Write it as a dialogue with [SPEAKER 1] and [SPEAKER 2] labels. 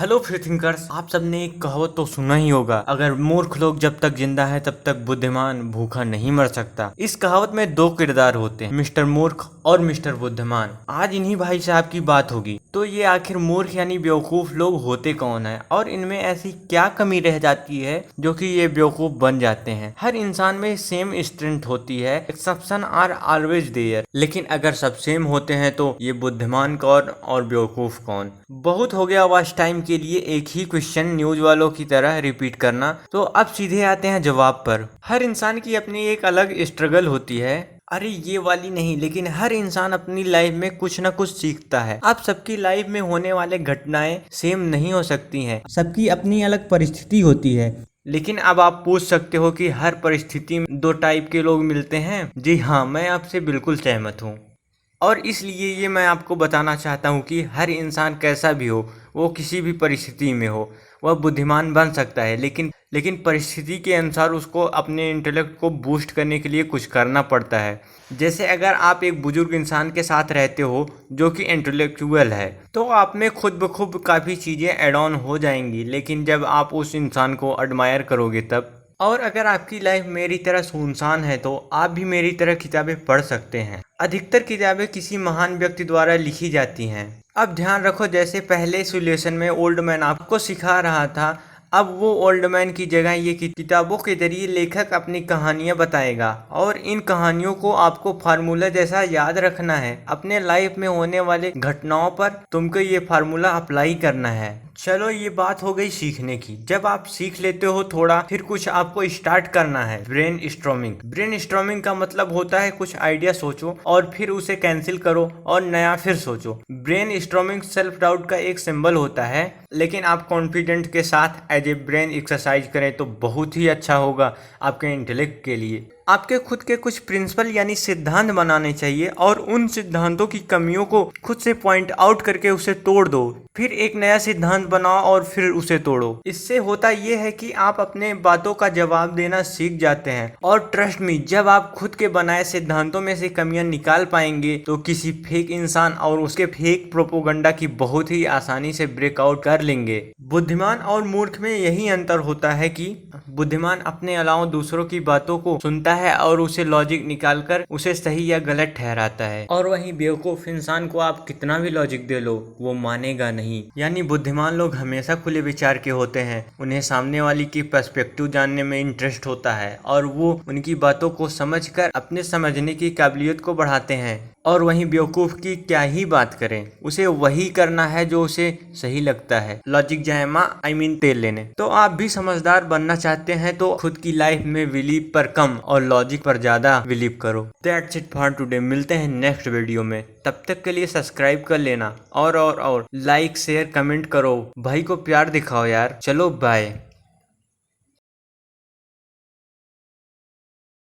[SPEAKER 1] Hello free thinkers, आप सबने एक कहावत तो सुना ही होगा, अगर मूर्ख लोग जब तक जिंदा है तब तक बुद्धिमान भूखा नहीं मर सकता। इस कहावत में दो किरदार होते हैं, मिस्टर मूर्ख और मिस्टर बुद्धिमान। आज इन्हीं भाई साहब की बात होगी। तो ये आखिर मूर्ख यानी बेवकूफ लोग होते कौन है और इनमें ऐसी क्या कमी रह जाती है जो कि ये बेवकूफ बन जाते हैं। हर इंसान में सेम स्ट्रेंथ होती है, एक्सेप्शन आर ऑलवेज देयर। लेकिन अगर सब सेम होते हैं तो ये बुद्धिमान कौन और बेवकूफ कौन। बहुत हो गया वास्ट टाइम के लिए एक ही क्वेश्चन न्यूज वालों की तरह रिपीट करना। तो अब सीधे आते हैं जवाब पर। हर इंसान की अपनी एक अलग स्ट्रगल होती है। अरे ये वाली नहीं, लेकिन हर इंसान अपनी लाइफ में कुछ ना कुछ सीखता है। अब सबकी लाइफ में होने वाले घटनाएं सेम नहीं हो सकती हैं, सबकी अपनी अलग परिस्थिति होती है। लेकिन अब आप पूछ सकते हो कि हर परिस्थिति में दो टाइप के लोग मिलते हैं। जी हाँ, मैं आपसे बिल्कुल सहमत हूँ। और इसलिए ये मैं आपको बताना चाहता हूँ कि हर इंसान कैसा भी हो, वो किसी भी परिस्थिति में हो, वह बुद्धिमान बन सकता है। लेकिन परिस्थिति के अनुसार उसको अपने इंटेलेक्ट को बूस्ट करने के लिए कुछ करना पड़ता है। जैसे अगर आप एक बुजुर्ग इंसान के साथ रहते हो जो कि इंटेलेक्चुअल है, तो आप में खुद ब खुद काफ़ी चीज़ें एड ऑन हो जाएंगी। लेकिन जब आप उस इंसान को एडमायर करोगे तब। और अगर आपकी लाइफ मेरी तरह सुनसान है तो आप भी मेरी तरह किताबें पढ़ सकते हैं। अधिकतर किताबें किसी महान व्यक्ति द्वारा लिखी जाती हैं। अब ध्यान रखो, जैसे पहले सोल्यूशन में ओल्ड मैन आपको सिखा रहा था, अब वो ओल्ड मैन की जगह ये किताबों के जरिए लेखक अपनी कहानियां बताएगा। और इन कहानियों को आपको फार्मूला जैसा याद रखना है। अपने लाइफ में होने वाले घटनाओं पर तुमको ये फार्मूला अप्लाई करना है। चलो, ये बात हो गई सीखने की। जब आप सीख लेते हो थोड़ा, फिर कुछ आपको स्टार्ट करना है, ब्रेन स्टॉर्मिंग। ब्रेन स्टॉर्मिंग का मतलब होता है कुछ आइडिया सोचो और फिर उसे कैंसिल करो और नया फिर सोचो। ब्रेन स्टॉर्मिंग सेल्फ डाउट का एक सिंबल होता है, लेकिन आप कॉन्फिडेंट के साथ एज ए ब्रेन एक्सरसाइज करें तो बहुत ही अच्छा होगा आपके इंटेलेक्ट के लिए। आपके खुद के कुछ प्रिंसिपल यानी सिद्धांत बनाने चाहिए और उन सिद्धांतों की कमियों को खुद से पॉइंट आउट करके उसे तोड़ दो। फिर एक नया सिद्धांत बनाओ और फिर उसे तोड़ो। इससे होता यह है कि आप अपने बातों का जवाब देना सीख जाते हैं। और ट्रस्ट मी, जब आप खुद के बनाए सिद्धांतों में से कमियां निकाल पाएंगे तो किसी फेक इंसान और उसके फेक प्रोपोगंडा की बहुत ही आसानी से ब्रेकआउट कर लेंगे। बुद्धिमान और मूर्ख में यही अंतर होता है कि बुद्धिमान अपने अलावा दूसरों की बातों को सुनता है और उसे लॉजिक निकालकर उसे सही या गलत ठहराता है। और वहीं बेवकूफ इंसान को आप कितना भी लॉजिक दे लो, वो मानेगा नहीं। यानी बुद्धिमान लोग हमेशा खुले विचार के होते हैं, उन्हें सामने वाली की पर्सपेक्टिव जानने में इंटरेस्ट होता है और वो उनकी बातों को समझकर अपने समझने की काबिलियत को बढ़ाते हैं। और वहीं बेवकूफ की क्या ही बात करें, उसे वही करना है जो उसे सही लगता है। लॉजिक जाए माँ, तेल लेने। तो आप भी समझदार बनना चाहते हैं तो खुद की लाइफ में बिलीव पर कम और लॉजिक पर ज्यादा बिलीव करो। That's it for today. मिलते हैं नेक्स्ट वीडियो में, तब तक के लिए सब्सक्राइब कर लेना और लाइक शेयर कमेंट करो। भाई को प्यार दिखाओ यार। चलो बाय।